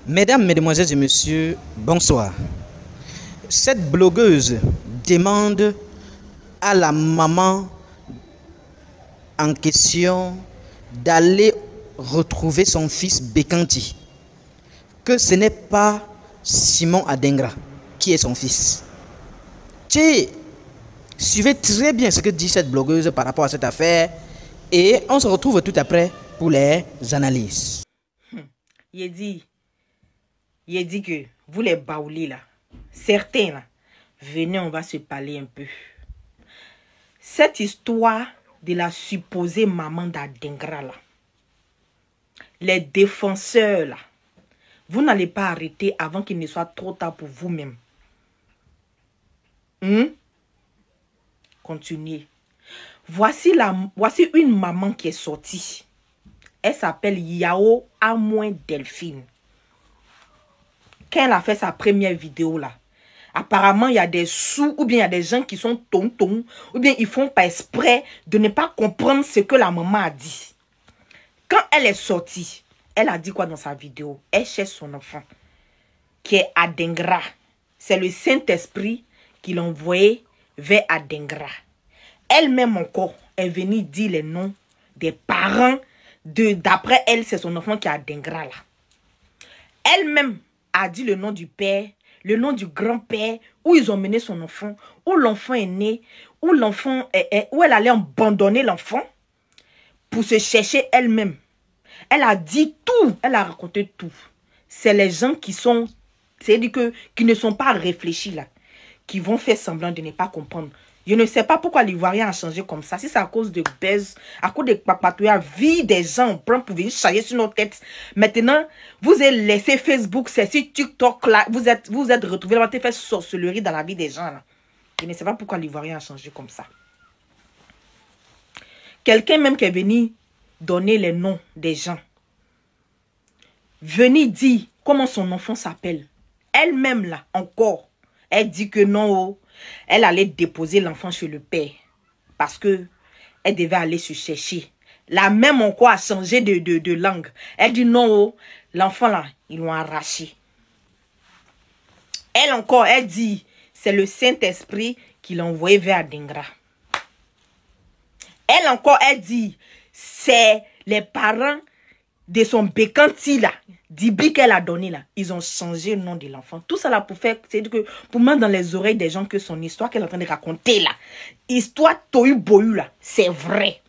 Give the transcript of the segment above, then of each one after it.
Mesdames, Mesdemoiselles et Messieurs, bonsoir. Cette blogueuse demande à la maman en question d'aller retrouver son fils Bekanti, que ce n'est pas Simon Adengra qui est son fils. Suivez très bien ce que dit cette blogueuse par rapport à cette affaire et on se retrouve tout après pour les analyses. Il dit que vous les baoulés là, certains là, venez, on va se parler un peu. Cette histoire de la supposée maman d'Adengra là, les défenseurs là, vous n'allez pas arrêter avant qu'il ne soit trop tard pour vous-même. Continuez. Voici une maman qui est sortie. Elle s'appelle Yao Amoin Delphine. Quand elle a fait sa première vidéo là, apparemment il y a des sous ou bien il y a des gens qui sont tontons ou bien ils font pas exprès de ne pas comprendre ce que la maman a dit. Quand elle est sortie, elle a dit quoi dans sa vidéo? Elle cherche son enfant qui est Adengra. C'est le Saint-Esprit qui l'a envoyé vers Adengra. Elle-même encore est venue dire les noms des parents d'après elle, c'est son enfant qui est Adengra là. Elle-même a dit le nom du père, le nom du grand-père, où ils ont mené son enfant, où l'enfant est né, où elle allait abandonner l'enfant pour se chercher elle-même. Elle a dit tout, elle a raconté tout. C'est les gens qui sont, c'est-à-dire qui ne sont pas réfléchis là, qui vont faire semblant de ne pas comprendre. Je ne sais pas pourquoi l'Ivoirien a changé comme ça. Si c'est à cause de buzz, à cause de papatouilles, vie des gens, on prend pour venir charger sur nos têtes. Maintenant, vous avez laissé Facebook, c'est sur TikTok là, vous êtes retrouvés, vous avez fait sorcellerie dans la vie des gens là. Je ne sais pas pourquoi l'Ivoirien a changé comme ça. Quelqu'un même qui est venu donner les noms des gens. Venez dire comment son enfant s'appelle. Elle-même là, encore, elle dit que non, elle allait déposer l'enfant chez le père. Parce que elle devait aller se chercher. La même encore a changé de langue. Elle dit non, l'enfant là, ils l'ont arraché. Elle encore, elle dit, c'est le Saint-Esprit qui l'a envoyé vers Adengra. Elle encore, elle dit, c'est les parents de son Bekanti là, d'Ibi qu'elle a donné là, ils ont changé le nom de l'enfant. Tout ça là pour faire, c'est que pour mettre dans les oreilles des gens que son histoire qu'elle est en train de raconter là, histoire tohu bohu là, c'est vrai.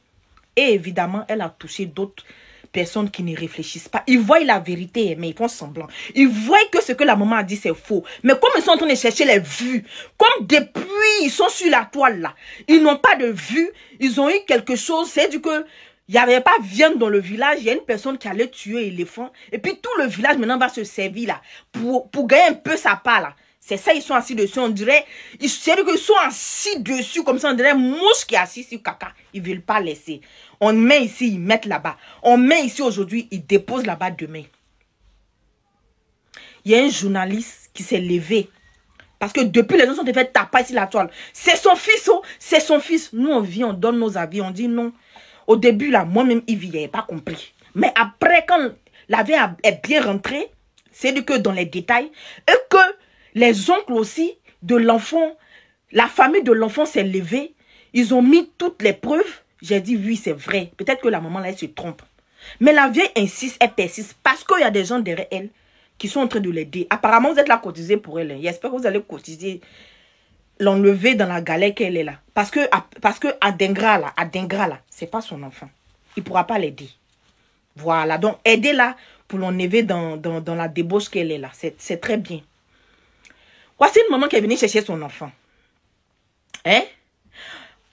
Et évidemment, elle a touché d'autres personnes qui ne réfléchissent pas. Ils voient la vérité, mais ils font semblant. Ils voient que ce que la maman a dit, c'est faux. Mais comme ils sont en train de chercher les vues, comme depuis ils sont sur la toile là, ils n'ont pas de vues, ils ont eu quelque chose, c'est du que il n'y avait pas viande dans le village, il y a une personne qui allait tuer l'éléphant. Et puis tout le village maintenant va se servir là, pour gagner un peu sa part là. C'est ça, ils sont assis dessus, on dirait, ils sont assis dessus, comme ça, on dirait mouche qui est assis sur caca. Ils ne veulent pas laisser. On met ici, ils mettent là-bas. On met ici aujourd'hui, ils déposent là-bas demain. Il y a un journaliste qui s'est levé. Parce que depuis, les gens sont fait taper ici la toile. C'est son fils, oh, c'est son fils. Nous, on vient, on donne nos avis, on dit non. Au début, là, moi-même, Yves, n'avait pas compris. Mais après, quand la vie est bien rentrée, c'est que dans les détails, et que les oncles aussi de l'enfant, la famille de l'enfant s'est levée, ils ont mis toutes les preuves. J'ai dit, oui, c'est vrai. Peut-être que la maman, là, elle se trompe. Mais la vieille insiste, elle persiste, parce qu'il y a des gens derrière elle qui sont en train de l'aider. Apparemment, vous êtes là cotisé pour elle. J'espère que vous allez cotiser, l'enlever dans la galère qu'elle est là. Parce que Adengra là, c'est pas son enfant. Il pourra pas l'aider. Voilà, donc aidez-la pour l'enlever dans la débauche qu'elle est là. C'est très bien. Voici une maman qui est venue chercher son enfant. Hein?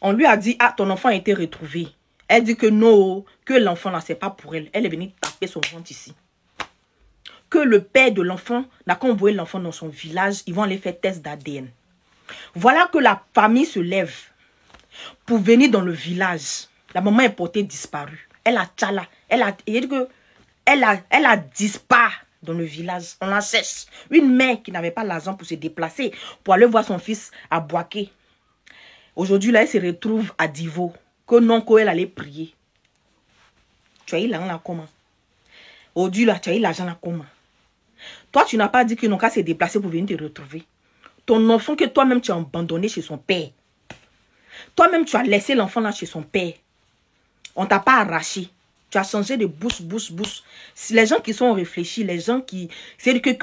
On lui a dit, ah, ton enfant a été retrouvé. Elle dit que non, que l'enfant là, c'est pas pour elle. Elle est venue taper son ventre ici. Que le père de l'enfant n'a qu'à envoyer l'enfant dans son village, ils vont aller faire test d'ADN. Voilà que la famille se lève pour venir dans le village. La maman est portée disparue. Elle a tchala. Elle a disparu dans le village. On la cherche. Une mère qui n'avait pas l'argent pour se déplacer, pour aller voir son fils à Boaké. Aujourd'hui, là, elle se retrouve à Divo. Que non, qu'elle allait prier. Tu as eu l'argent là comment? Aujourd'hui, là, tu as eu l'argent là comment? Toi, tu n'as pas dit qu'ils n'ont qu'à se déplacer pour venir te retrouver. Ton enfant que toi-même tu as abandonné chez son père. Toi-même, tu as laissé l'enfant là chez son père. On ne t'a pas arraché. Tu as changé de bouche. Si les gens qui sont réfléchis, les gens qui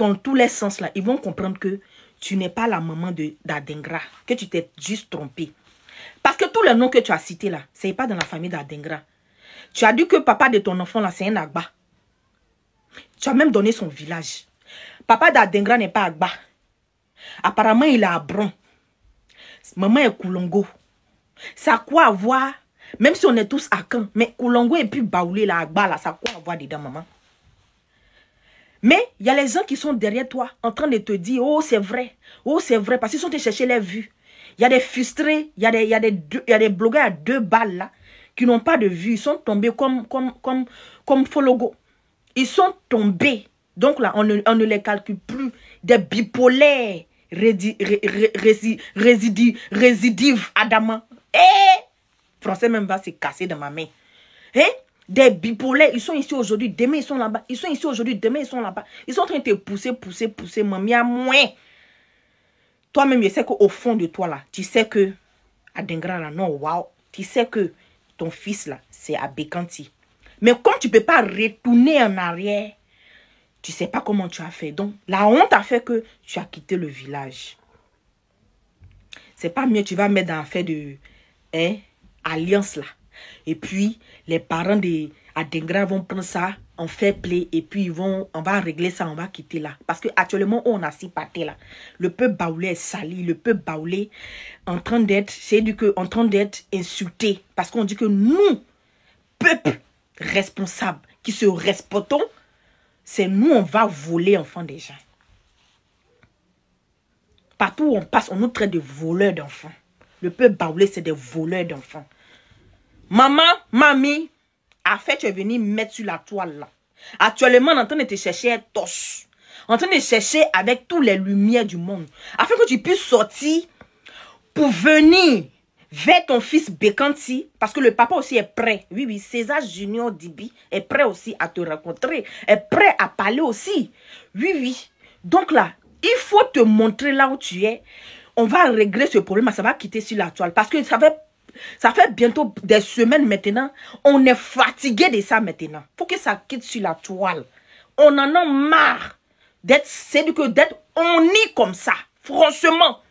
ont tous les sens là, ils vont comprendre que tu n'es pas la maman d'Adengra, que tu t'es juste trompé. Parce que tous les noms que tu as cités là, ce n'est pas dans la famille d'Adengra. Tu as dit que papa de ton enfant là, c'est un Agba. Tu as même donné son village. Papa d'Adengra n'est pas Agba. Apparemment, il est à Bron. Maman est Koulongo. Ça a quoi avoir, même si on est tous à Caen, mais Koulongo et puis Baoulé, là, Agba, là, ça a quoi avoir dedans, maman? Mais il y a les gens qui sont derrière toi, en train de te dire, oh, c'est vrai, parce qu'ils sont allés chercher les vues. Il y a des frustrés, il y a des blogueurs à 2 balles, là, qui n'ont pas de vues. Ils sont tombés comme Fologo. Ils sont tombés. Donc là, on ne les calcule plus. Des bipolaires résidives, Adama. Français même va se casser dans ma main. Des bipolaires, ils sont ici aujourd'hui, demain ils sont là-bas. Ils sont ici aujourd'hui, demain ils sont là-bas. Ils sont en train de te pousser, mamie à moins. Toi-même, je sais qu'au fond de toi, là, tu sais que Adengra, là, non, waouh. Tu sais que ton fils, là, c'est à Bekanti. Mais comme tu ne peux pas retourner en arrière, tu ne sais pas comment tu as fait. Donc, la honte a fait que tu as quitté le village. C'est pas mieux, tu vas mettre dans l'affaire de alliance là. Et puis, les parents d'Adengra vont prendre ça en fair play. Et puis, on va régler ça, on va quitter là. Parce qu'actuellement, on a 6 pâtés là. Le peuple baoulé est sali. Le peuple baoulé en train d'être insulté. Parce qu'on dit que nous, peuple responsable, qui se respectons, c'est nous, on va voler enfants des gens. Partout où on passe, on nous traite de voleurs d'enfants. Le peuple baoulé, c'est des voleurs d'enfants. Maman, mamie, a fait, tu es venu mettre sur la toile là. Actuellement, on est en train de te chercher un torche. En train de chercher avec toutes les lumières du monde. Afin que tu puisses sortir pour venir vers ton fils Bekanti. Parce que le papa aussi est prêt. Oui, César Junior Dibi est prêt aussi à te rencontrer. Est prêt à parler aussi. Oui. Donc là, il faut te montrer là où tu es. On va régler ce problème. Ça va quitter sur la toile. Parce que ça fait bientôt des semaines maintenant. On est fatigué de ça maintenant. Il faut que ça quitte sur la toile. On en a marre d'être honni comme ça. Franchement.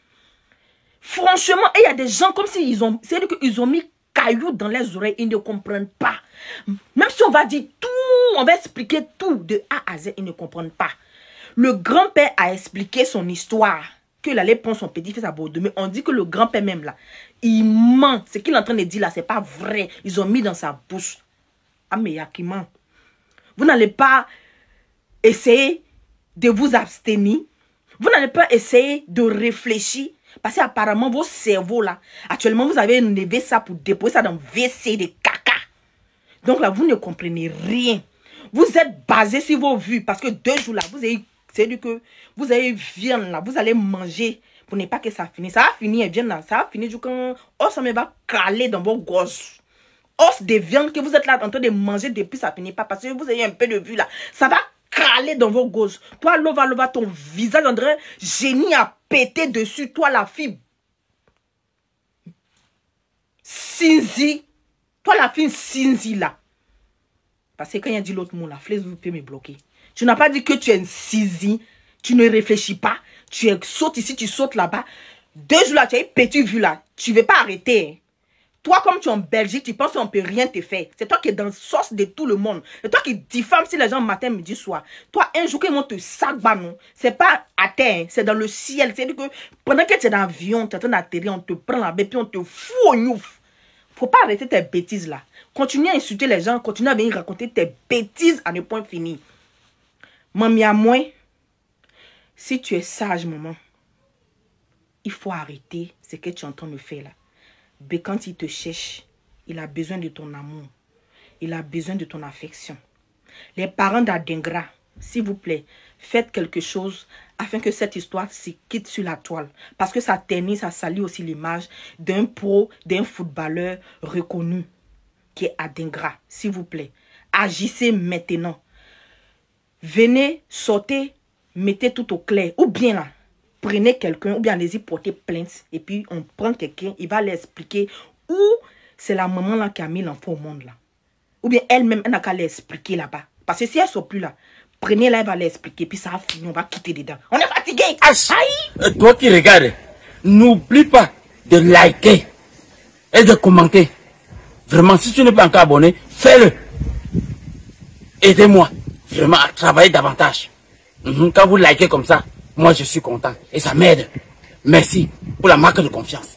Et il y a des gens comme s'ils ont mis cailloux dans les oreilles. Ils ne comprennent pas. Même si on va dire tout, on va expliquer tout de A à Z, ils ne comprennent pas. Le grand-père a expliqué son histoire. Qu'il allait prendre son petit-fils à Bordeaux. Mais on dit que le grand-père même là, il ment. Ce qu'il est en train de dire là, c'est pas vrai. Ils ont mis dans sa bouche. Ah mais il y a qui ment. Vous n'allez pas essayer de vous abstenir. Vous n'allez pas essayer de réfléchir. Parce qu'apparemment, vos cerveaux là, actuellement, vous avez levé ça pour déposer ça dans le WC de caca. Donc là, vous ne comprenez rien. Vous êtes basé sur vos vues. Parce que 2 jours là, vous avez... C'est-à-dire que vous avez viande là, vous allez manger pour ne pas que ça finisse. Ça va finir, viande là, ça va finir quand ça me va caler dans vos gosses. Os de viande que vous êtes là en train de manger depuis ça finit pas parce que vous avez un peu de vue là. Ça va caler dans vos gosses. Toi, Lova, ton visage, André, génie a pété dessus. Toi, la fille. Sinzi. Toi, la fille Sinzi là. Parce que quand il a dit l'autre mot là, Flaise, vous pouvez me bloquer. Tu n'as pas dit que tu es une Sinzi. Tu ne réfléchis pas. Tu sautes ici, tu sautes là-bas. 2 jours là, tu as une petite vue là. Tu ne veux pas arrêter. Hein. Toi, comme tu es en Belgique, tu penses qu'on ne peut rien te faire. C'est toi qui es dans le sauce de tout le monde. C'est toi qui diffames si les gens matin, midi, soir. Toi, un jour qu'ils vont te sac non. C'est pas à terre, c'est dans le ciel. C'est-à-dire que pendant que tu es dans l'avion, tu es en train d'atterrir, on te prend la bête, puis on te fout au gnouf. Faut pas arrêter tes bêtises là. Continue à insulter les gens, continue à venir raconter tes bêtises à ne point fini. Mamie à moi, si tu es sage, maman, il faut arrêter ce que tu es en train de faire là. Mais quand il te cherche, il a besoin de ton amour. Il a besoin de ton affection. Les parents d'Adengra, s'il vous plaît, faites quelque chose afin que cette histoire se quitte sur la toile. Parce que ça ternit, ça salit aussi l'image d'un pro, d'un footballeur reconnu qui est Adengra. S'il vous plaît, agissez maintenant. Venez, sortez mettez tout au clair. Ou bien là, prenez quelqu'un, ou bien allez-y porter plainte. Et puis on prend quelqu'un, il va l'expliquer. Ou c'est la maman là qui a mis l'enfant au monde là. Ou bien elle-même, elle n'a qu'à l'expliquer là-bas. Parce que si elle ne sort plus là, prenez-la, elle va l'expliquer. Puis ça va finir, on va quitter dedans. On est fatigué. Aïe. Toi qui regardes, n'oublie pas de liker et de commenter. Vraiment, si tu n'es pas encore abonné, fais-le. Aidez-moi vraiment à travailler davantage. Quand vous likez comme ça, moi je suis content. Et ça m'aide. Merci pour la marque de confiance.